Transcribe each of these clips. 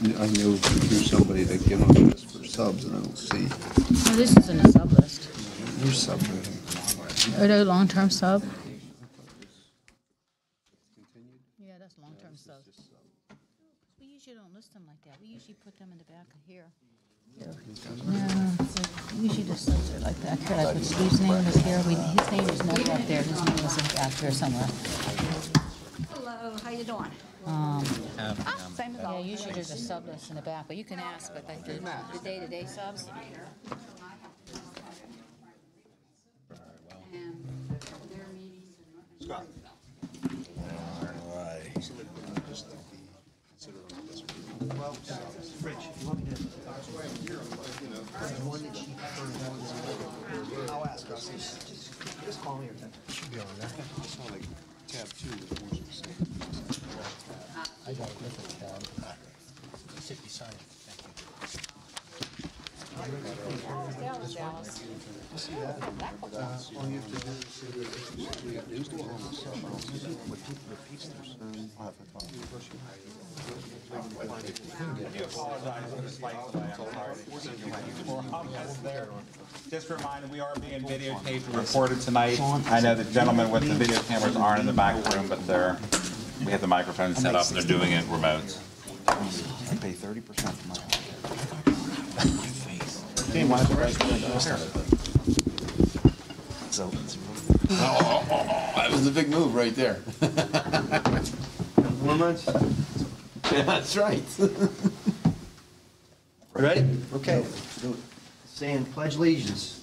I know through somebody that get on this for subs, and I don't see. Oh, this isn't a sub list. There's sub. Are they long-term sub? Yeah, that's long-term sub. We usually don't list them like that. We usually put them in the back of here. No, usually the subs are like that. Here, I put Steve's name is here. His name is not up there. His name is back here somewhere. Hello, how you doing? Same as yeah, usually there's a sub list in the back, but you can ask, but like the day-to-day subs. Scott. Well, Rich, you want me to talk to one that she prefers, I'll ask her. Just call me or text. Should be on there. I saw like tab 2 with more specific. I got a different tab. Sit beside it. Thank you. Dallas. See that? All you have to do is see the I'll have to talk. I do apologize for the slight delay. I'm sorry. Just a reminder, we are being videotaped and recorded tonight. I know the gentlemen with the video cameras aren't in the back room, but we have the microphone set up and they're doing it remote. I pay 30% for my So, that was a big move right there. 4 months. Yeah, that's right. Ready? Okay. Saying pledge allegiance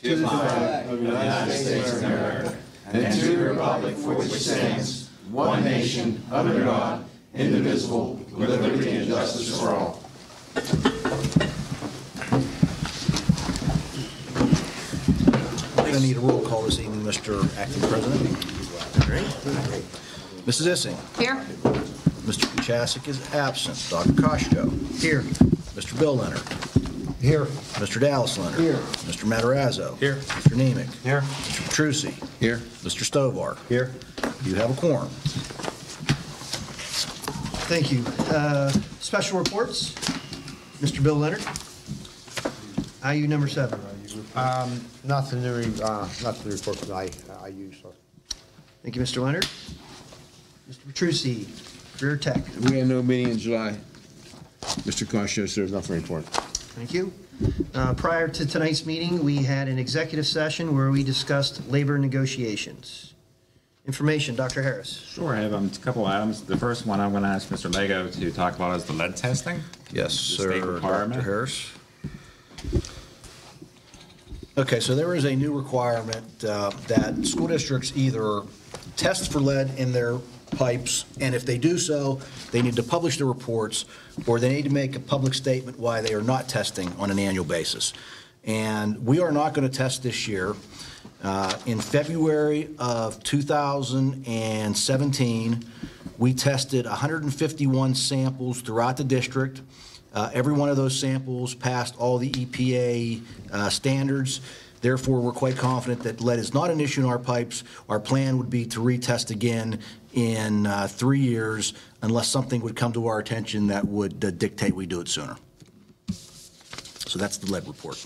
To the flag of the United States of America and to the republic for which it stands, one nation, under God, indivisible, with liberty and justice for all. We're going to need a roll call this evening, Mr. Acting President. Great. Mrs. Issing. Here? Mr. Kuchasik is absent. Dr. Koshko. Here. Mr. Bill Leonard. Here. Mr. Dallas Leonard. Here. Mr. Matarazzo. Here. Mr. Nemec. Here. Mr. Petrucci. Here. Mr. Stovar. Here. You have a quorum. Thank you. Special reports. Mr. Bill Leonard. IU number 7. Nothing to report from IU, so. Thank you, Mr. Leonard. Mr. Petrucci, Career Tech. We had no meeting in July. Mr. Koshko, there's nothing to report. Thank you. Prior to tonight's meeting, we had an executive session where we discussed labor negotiations. Information, Dr. Harris. Sure, I have a couple items. The first one I'm going to ask Mr. Lego to talk about is the lead testing. Yes, The state sir, requirement. Dr. Harris. Okay, so there is a new requirement that school districts either test for lead in their pipes, and if they do so, they need to publish the reports, or they need to make a public statement why they are not testing on an annual basis. And we are not going to test this year. In February of 2017, we tested 151 samples throughout the district. Every one of those samples passed all the EPA standards. Therefore, we're quite confident that lead is not an issue in our pipes. Our plan would be to retest again in 3 years unless something would come to our attention that would dictate we do it sooner. So that's the lead report.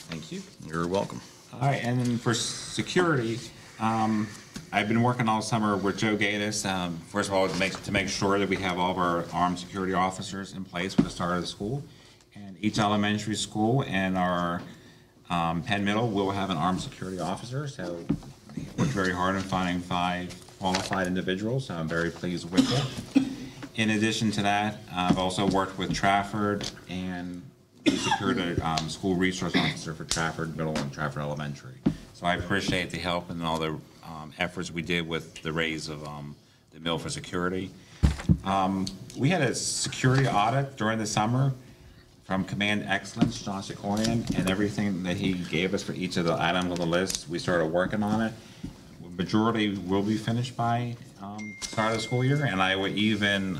Thank you. You're welcome. All right, and then for security, I've been working all summer with Joe Gatis. First of all, to make sure that we have all of our armed security officers in place for the start of the school. And each elementary school and our Penn Middle will have an armed security officer. So we worked very hard on finding 5 qualified individuals. So I'm very pleased with it. In addition to that, I've also worked with Trafford, and we secured a school resource officer for Trafford Middle and Trafford Elementary. So I appreciate the help and all the efforts we did with the raise of the mill for security. We had a security audit during the summer from Command Excellence, John Sikorian, and everything that he gave us for each of the items on the list. We started working on it. Majority will be finished by start of the school year, and I will even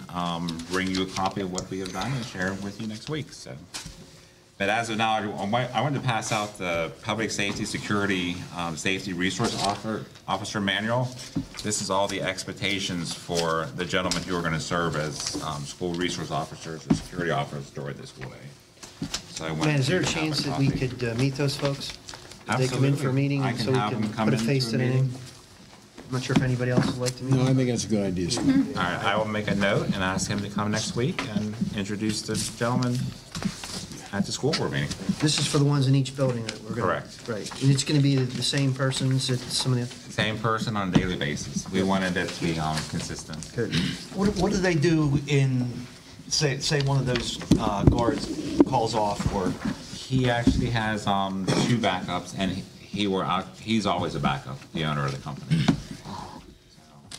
bring you a copy of what we have done and share it with you next week. So But as of now, I wanted to pass out the Public Safety Security Safety Resource Officer Manual. This is all the expectations for the gentlemen who are going to serve as school resource officers or security officers during the school day. So I wanted Man, is there a to have chance that we copy. could meet those folks? Did they come in for a meeting I can so we have can them come put a in face to to a the name? meeting. I'm not sure if anybody else would like to meet. No, I think that's a good idea, Steve. All right, I will make a note and ask him to come next week and introduce the gentleman at the school board meeting. This is for the ones in each building that we're going to. Correct. Right. And it's going to be the same persons at some of the. Same person on a daily basis. We wanted it to be consistent. Good. What do they do in, say one of those guards calls off, or He actually has two backups, and he's always a backup, the owner of the company.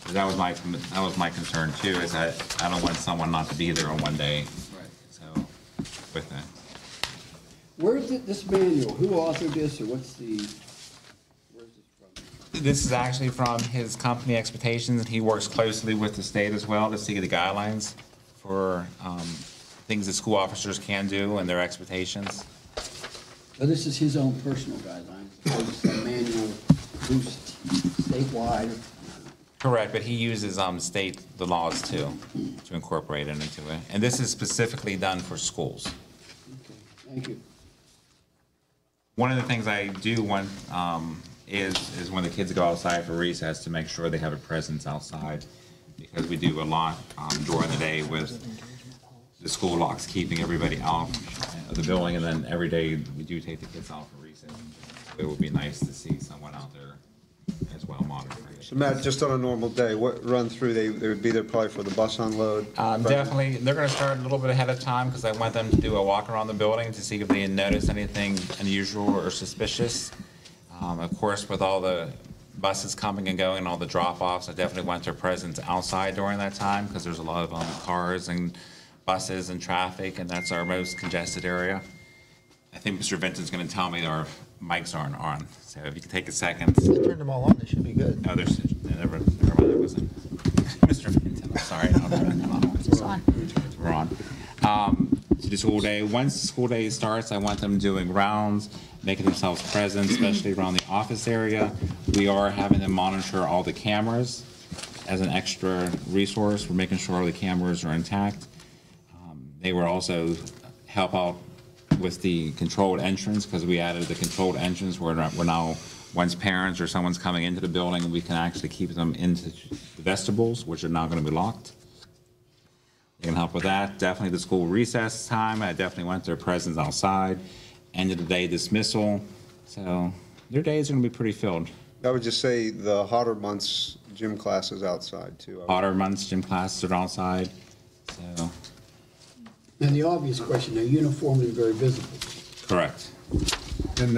So that was my concern too, is that I don't want someone not to be there on one day. Right. So with that. Where's this manual? Who authored this, or where's this from? This is actually from his company Expectations, and he works closely with the state as well to see the guidelines for things that school officers can do and their expectations. So this is his own personal guidelines, it's a manual used statewide. Correct, but he uses the laws too, to incorporate it into it. And this is specifically done for schools. Okay, thank you. One of the things I do want is when the kids go outside for recess to make sure they have a presence outside, because we do a lot during the day with the school locks keeping everybody out of the building, and then every day we do take the kids out for recess. It would be nice to see someone out there as well monitoring. So Matt, just on a normal day, what run through, they would be there probably for the bus unload? Definitely, they're gonna start a little bit ahead of time, because I want them to do a walk around the building to see if they notice anything unusual or suspicious. Of course, with all the buses coming and going and all the drop-offs, I definitely want their presence outside during that time, because there's a lot of cars and buses and traffic, and that's our most congested area. I think Mr. Vinton's gonna tell me our mics aren't on, so if you could take a second. I turned them all on. They should be good. Oh, never mind, there wasn't. Mr. Vinton, I'm sorry. It's on. We're on. So the school day, once the school day starts, I want them doing rounds, making themselves present, especially around the office area. We are having them monitor all the cameras as an extra resource. We're making sure all the cameras are intact. They will also help out with the controlled entrance, because we added the controlled entrance where we're now, once parents or someone's coming into the building, we can actually keep them into the vestibules, which are now going to be locked. They can help with that. Definitely the school recess time, I definitely want their presence outside. End of the day dismissal. So their days are going to be pretty filled. I would just say the hotter months, gym classes outside too. Hotter months, gym classes are outside. So And the obvious question, they're uniformly very visible. correct. And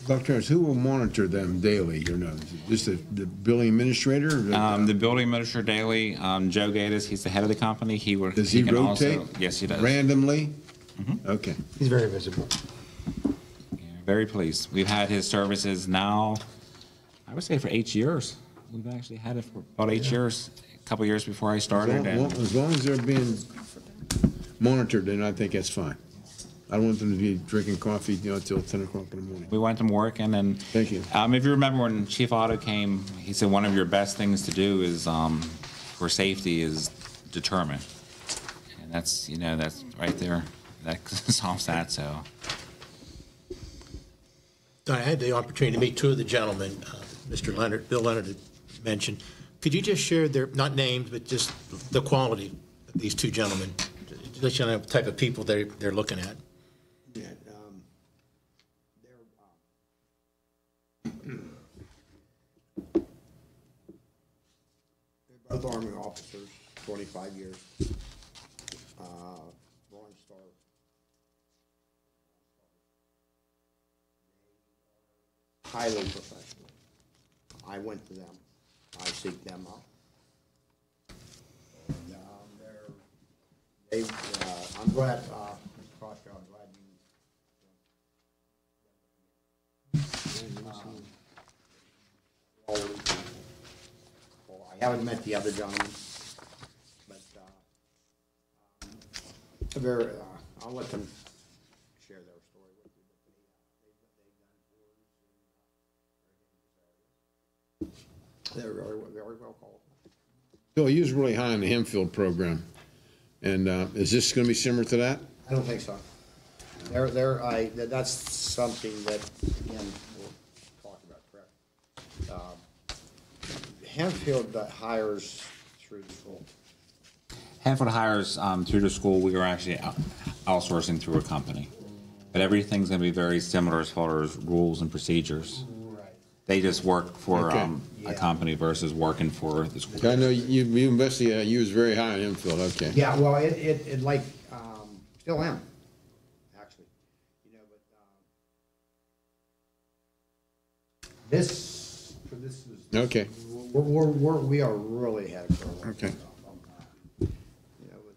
Dr. Harris, who will monitor them daily? You know, just the building administrator? The building administrator daily, Joe Gatis, he's the head of the company. Does he can also- rotate? Yes, he does. Randomly? Mm-hmm. Okay. He's very visible. Yeah, very pleased. We've had his services now, I would say for 8 years. We've actually had it for about 8 years, a couple years before I started. and- As long as they're being monitored, then I think that's fine. I don't want them to be drinking coffee, till 10 o'clock in the morning. We want them working, and Thank you. If you remember when Chief Otto came, he said one of your best things to do is for safety is determine, and that's right there. That solves that. So I had the opportunity to meet two of the gentlemen, Mr. Leonard, Bill Leonard had mentioned. Could you just share their, not names, but just the quality of these two gentlemen, to let you know the type of people they're looking at? Yeah, they're both Army officers, 25 years. Bronze Star. Highly professional. I went to them. I seek them out. And I'm glad, Crosshair, I'm glad you. Well, I haven't met the other gentleman, but I'll let them share their Bill, you was really high on the Hempfield program. And is this going to be similar to that? I don't think so. That's something that, again, we'll talk about, correct? Hanfield hires through the school. Hanford hires through the school. We are actually outsourcing through a company. But everything's going to be very similar as far as rules and procedures. Right. They just work for Okay. a company versus working for the school. I know you investigated, you was very high on Hempfield, okay. Yeah, well, it like, still am, actually. You know, but, this was. Okay. We are really ahead of curve. Okay. You know, with,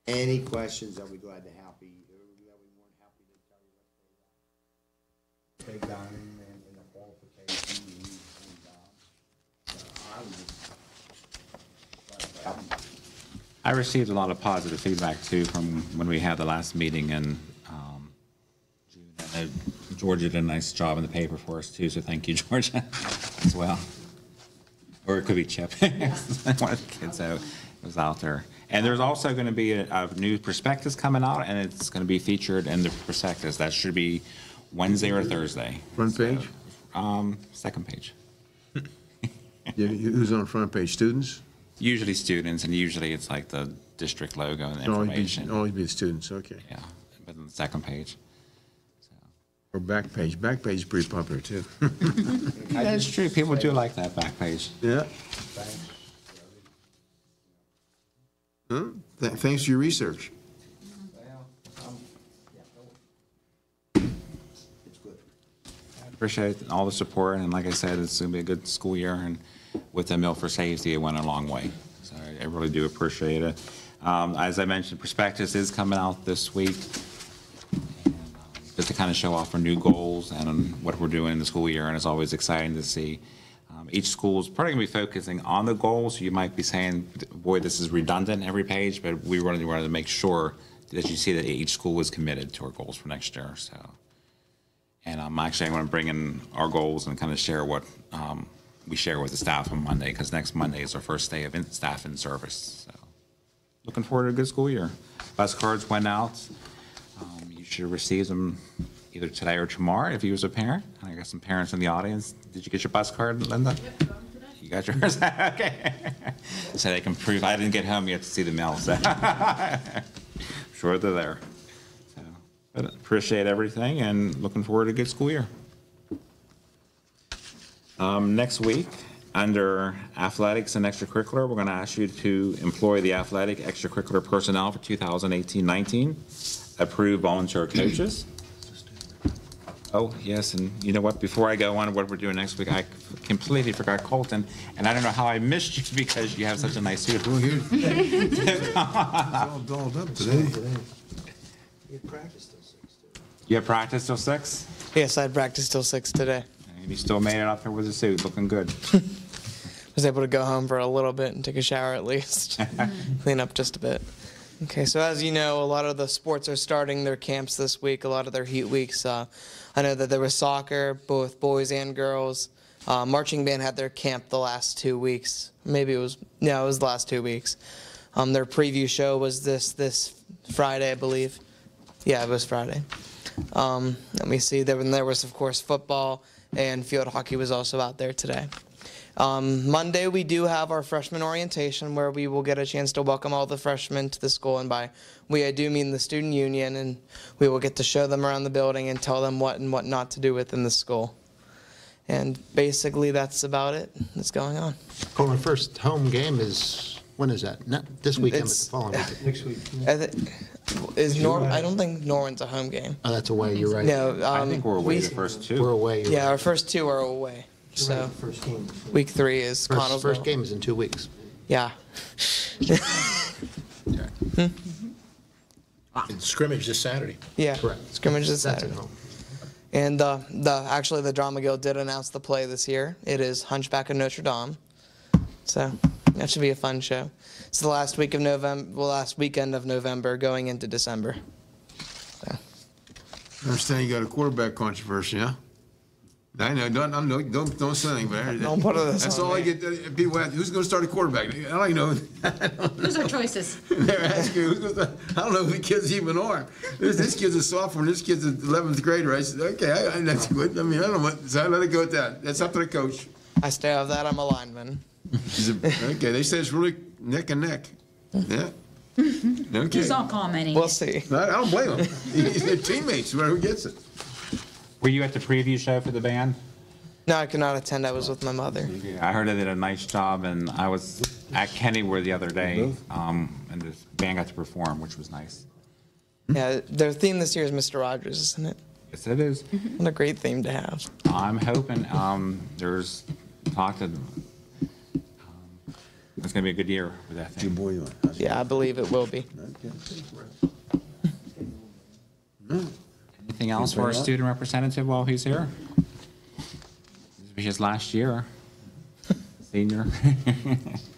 any questions, I'll be glad to happy, that we weren't happy to tell you what they've done and the qualification I received a lot of positive feedback too from when we had the last meeting in June. I know Georgia did a nice job in the paper for us too, so thank you, Georgia, as well. Or it could be Chip, one of the kids that was out there. And there's also going to be a new prospectus coming out, and it's going to be featured in the prospectus. That should be Wednesday or Thursday. Front page? Second page. Who's on front page, students? Usually students, and usually it's like the district logo and information. Always be the students, okay. Yeah, but on the second page. Or back page is pretty popular too. Yeah, that's true. People do like that back page. Yeah. Huh? Thanks for your research. It's good. I appreciate all the support, and like I said, it's going to be a good school year, and with the Mill for Safety, it went a long way. So I really do appreciate it. As I mentioned, prospectus is coming out this week, and, just to kind of show off our new goals and what we're doing in the school year, and it's always exciting to see. Each school is probably going to be focusing on the goals. You might be saying, boy, this is redundant every page, but we really wanted to make sure that you see that each school is committed to our goals for next year. So, and actually, I want to bring in our goals and kind of share what we share with the staff on Monday, because next Monday is our first day of staff in service. So, looking forward to a good school year. Bus cards went out. You should receive them either today or tomorrow if you was a parent. I got some parents in the audience. Did you get your bus card, Linda? Yep, got them today. You got yours? Okay. So they can prove. I didn't get home yet to see the mail, so sure they're there. So, but appreciate everything and looking forward to a good school year. Next week, under athletics and extracurricular, we're going to ask you to employ the athletic extracurricular personnel for 2018-19, approve volunteer coaches. Oh, yes, and you know what? Before I go on what we're doing next week, I completely forgot Colton, and I don't know how I missed you because you have such a nice suit. Well, you're all dolled up today. You practice till 6, too. You have practice till 6? Yes, I had practice till 6 today. And you still made it up there with a suit, looking good. Was able to go home for a little bit and take a shower at least. Clean up just a bit. Okay, so as you know, a lot of the sports are starting their camps this week, a lot of their heat weeks. I know that there was soccer, both boys and girls. Marching band had their camp the last 2 weeks. Maybe it was the last 2 weeks. Their preview show was this Friday, I believe. Yeah, it was Friday. Let me see. There was, of course, football, and field hockey was also out there today. Monday, we do have our freshman orientation where we will get a chance to welcome all the freshmen to the school. And by we, I do mean the student union, and we will get to show them around the building and tell them what and what not to do within the school. And basically, that's about it that's going on. Colin, first home game is, when is that? Not this weekend, but the following weekend. Next week. I don't think Norman's a home game. Oh, that's away, you're right. No, I think we're away the first two. We're away. Yeah, our first 2 are away. You're So right, first game. week 3 is Connellsville. First game is in 2 weeks. Yeah. And scrimmage this Saturday. Yeah. Correct. Scrimmage is That's at Saturday. home. And actually, the Drama Guild did announce the play this year. It is Hunchback of Notre Dame. So that should be a fun show. It's the last week of November, last weekend of November, going into December. So. I understand you got a quarterback controversy, huh? I know, don't say anything, but Don't put this that's on all I me. get. People ask, who's going to start a quarterback? I don't know. Who's our choices? They're asking, who's going to start? I don't know who the kids even are. This kid's a sophomore, and this kid's an 11th grader. I said, okay, that's good. I mean, I don't know what, so I let it go at that. That's up to the coach. I stay off that. I'm a lineman. Okay, they say it's really neck and neck. Yeah. Okay. He's not commenting. We'll see. I don't blame him. They're teammates, whoever gets it. Were you at the preview show for the band? No, I could not attend. I was with my mother. I heard they did a nice job, and I was at Kennywood the other day, and the band got to perform, which was nice. Yeah, their theme this year is Mr. Rogers, isn't it? Yes, it is. What a great theme to have. I'm hoping there's talk that it's going to be a good year with that thing. Yeah, I believe it will be. Anything else for our student representative while he's here? This will be his last year, senior.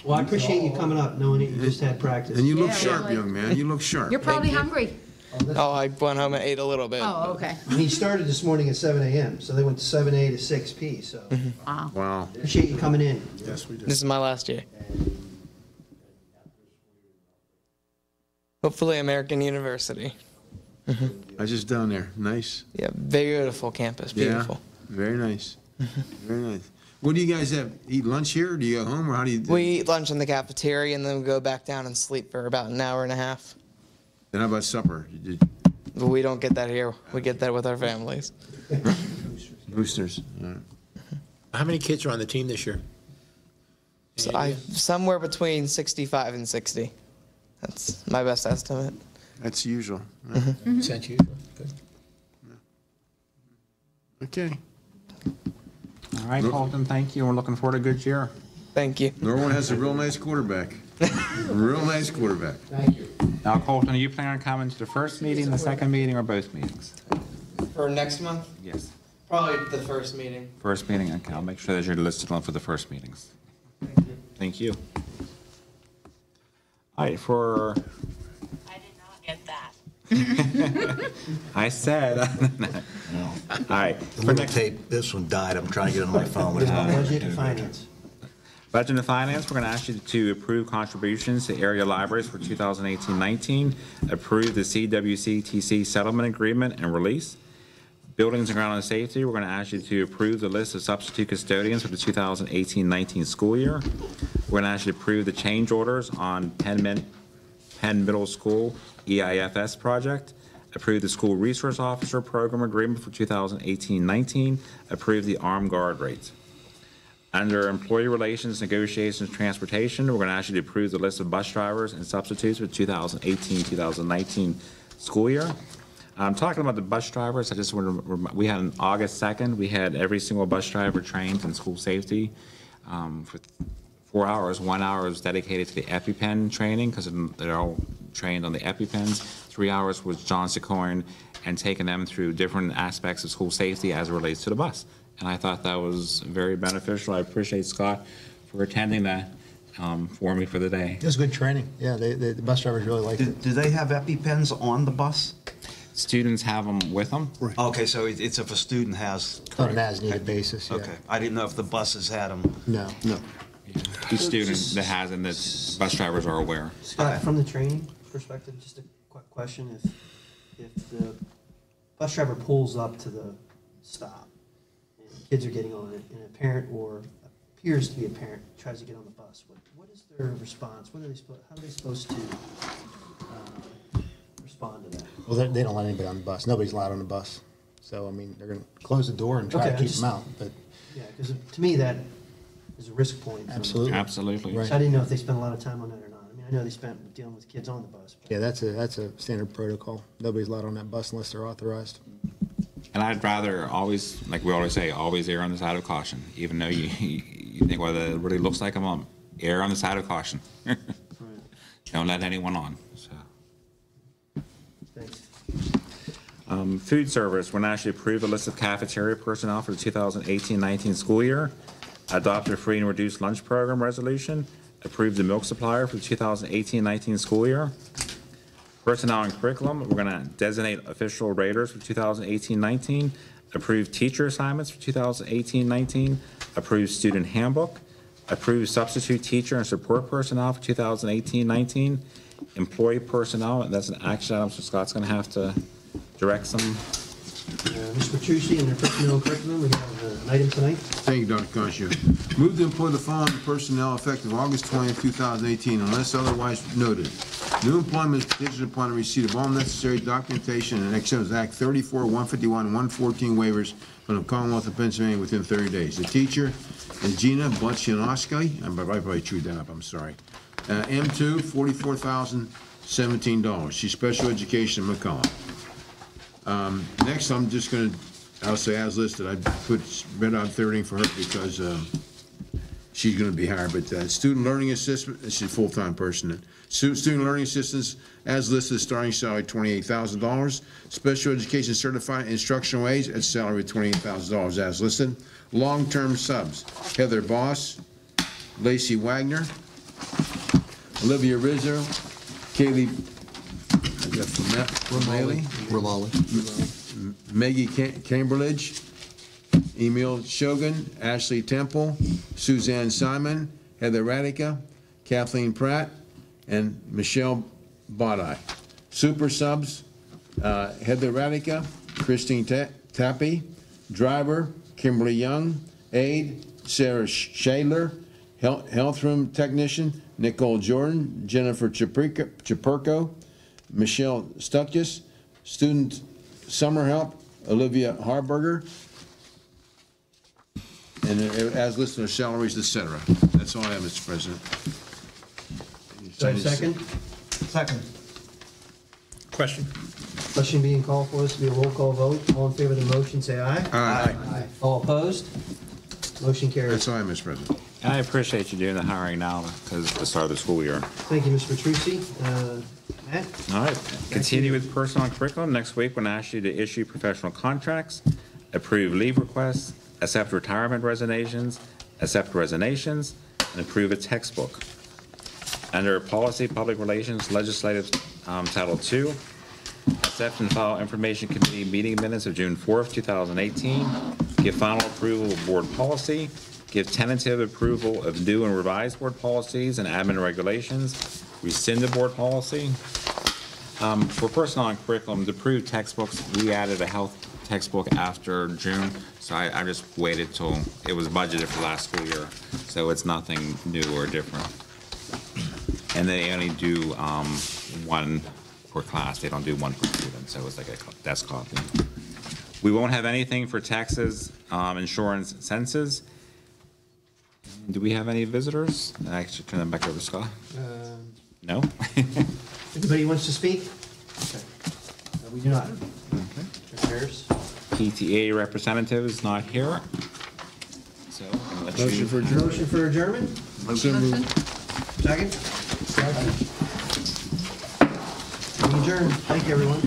Well, I appreciate you coming up, knowing that you just had practice. And you look Yeah, sharp, really. young man. You look sharp. You're probably hungry. Oh, I went home and ate a little bit. Oh, okay. He started this morning at 7 a.m., so they went 7A to 6P, so Wow. Wow. appreciate you coming in. Yes, we do. This is my last year. Hopefully American University. I was just down there. Nice. Yeah, beautiful campus, beautiful. Yeah. Very nice. Very nice. What do you guys have? Eat lunch here? Or do you go home, or how do you do? We eat lunch in the cafeteria and then we go back down and sleep for about an hour and a half. Then how about supper? You did But we don't get that here. We get that with our families. boosters. All right. How many kids are on the team this year? So somewhere between 65 and 60. That's my best estimate. That's usual. Percent usual. Good. Okay. All right, Colton, thank you. We're looking forward to a good year. Thank you. Norwood has a real nice quarterback. A real nice quarterback. Thank you. Now, Colton, are you planning on coming to the first meeting, the second meeting, or both meetings? For next month? Yes. Probably the first meeting. First meeting, okay. I'll make sure that you're listed on for the first meetings. Thank you. All right, for, I did not get that. I said, all right. The For little next tape, this one died. I'm trying to get it on my phone. but it's not. Budget and finance. Budget and Finance, we're going to ask you to approve contributions to area libraries for 2018-19, approve the CWC-TC settlement agreement and release. Buildings and Ground and Safety, we're going to ask you to approve the list of substitute custodians for the 2018-19 school year. We're going to ask you to approve the change orders on Penn Middle School EIFS project, approve the School Resource Officer Program Agreement for 2018-19, approve the armed guard rates. Under Employee Relations, Negotiations, Transportation, we're going to ask you to approve the list of bus drivers and substitutes for 2018-2019 school year. I'm talking about the bus drivers. I just want to, we had on August 2nd, we had every single bus driver trained in school safety for 4 hours. 1 hour was dedicated to the EpiPen training because they're all trained on the EpiPens. 3 hours was John Secoin and taking them through different aspects of school safety as it relates to the bus. And I thought that was very beneficial. I appreciate Scott for attending that for me for the day. It was good training. Yeah, the bus drivers really liked it. Do they have EpiPens on the bus? Students have them with them. Okay, so it's if a student has. On an as-needed basis, yeah. Okay, I didn't know if the buses had them. No. Each student that has them, the bus drivers are aware. Scott, from the training perspective, just a quick question. If the bus driver pulls up to the stop and kids are getting on it and a parent or appears to be a parent tries to get on the bus, what is their response? How are they supposed to respond to that? Well, they don't let anybody on the bus. Nobody's allowed on the bus. So, I mean, they're going to close the door and try to keep them out. But Yeah, because to me, that is a risk point. absolutely. Absolutely. Right. So I didn't know if they spent a lot of time on that or not. I mean, I know they spent dealing with kids on the bus. But Yeah, that's a standard protocol. Nobody's allowed on that bus unless they're authorized. And I'd rather always, like we always say, always err on the side of caution. Even though you think, well, it really looks like I'm on, err on the side of caution. Don't let anyone on. So. Thanks. Food service, we're going to actually approve the list of cafeteria personnel for the 2018-19 school year, adopt a free and reduced lunch program resolution, approve the milk supplier for the 2018-19 school year, Personnel and curriculum, we're going to designate official raters for 2018-19, approve teacher assignments for 2018-19, approve student handbook, approve substitute teacher and support personnel for 2018-19, employee personnel, and that's an action item, so Scott's going to have to direct some. Mr. Petrucci, in the personnel and curriculum, we have an item tonight. Thank you, Dr. Concho. Move to employ the following personnel effective August 20th, 2018, unless otherwise noted. New employment is contingent upon the receipt of all necessary documentation and acceptance of Act 34, 151, and 114 waivers from the Commonwealth of Pennsylvania within 30 days. The teacher is Gina Butchianowski. I probably chewed that up, I'm sorry. M2, $44,017. She's special education in McCollum. Next, I'm just going to, I'll say as listed, I put red on 30 for her because she's going to be hired, but student learning assistant, she's a full-time person. Student learning assistants, as listed, starting salary $28,000. Special education certified instructional aides at salary of $28,000 as listed. Long-term subs, Heather Boss, Lacey Wagner, Olivia Rizzo, Kaylee Maggie Cambridge, Emil Shogun, Ashley Temple, Suzanne Simon, Heather Radica, Kathleen Pratt, and Michelle Bodai. Super subs, Heather Radica, Christine Tappy, driver, Kimberly Young, aide, Sarah Shadler, health room technician, Nicole Jordan, Jennifer Chapurko, Michelle Stuckis, student summer help, Olivia Harburger, and as listed, salaries, etc. That's all I have, Mr. President. Do I have a second? Second. Question? Question being called for us to be a roll call vote. All in favor of the motion, say aye. Aye. All opposed? Motion carries. That's all I have, Mr. President. And I appreciate you doing the hiring now because it's the start of the school year. Thank you, Mr. Petrucci. Matt? All right, continue with personnel and curriculum. Next week, we're going to ask you to issue professional contracts, approve leave requests, accept retirement resignations, and approve a textbook. Under Policy, Public Relations, Legislative Title II, accept and file Information Committee meeting minutes of June 4th, 2018, give final approval of board policy, give tentative approval of new and revised board policies and admin regulations, rescind the board policy. For personnel and curriculum, to approve textbooks, we added a health textbook after June, so I just waited till it was budgeted for last school year, so it's nothing new or different. And they only do one per class, they don't do one per student, so it's like a desk copy. We won't have anything for taxes, insurance, census. Do we have any visitors? I should turn them back over to Scott. No? Anybody wants to speak? Okay. We do not. Affairs. PTA representative is not here. So, Motion for adjournment. Motion for adjournment? Motion. Second? We adjourn. Thank you, everyone.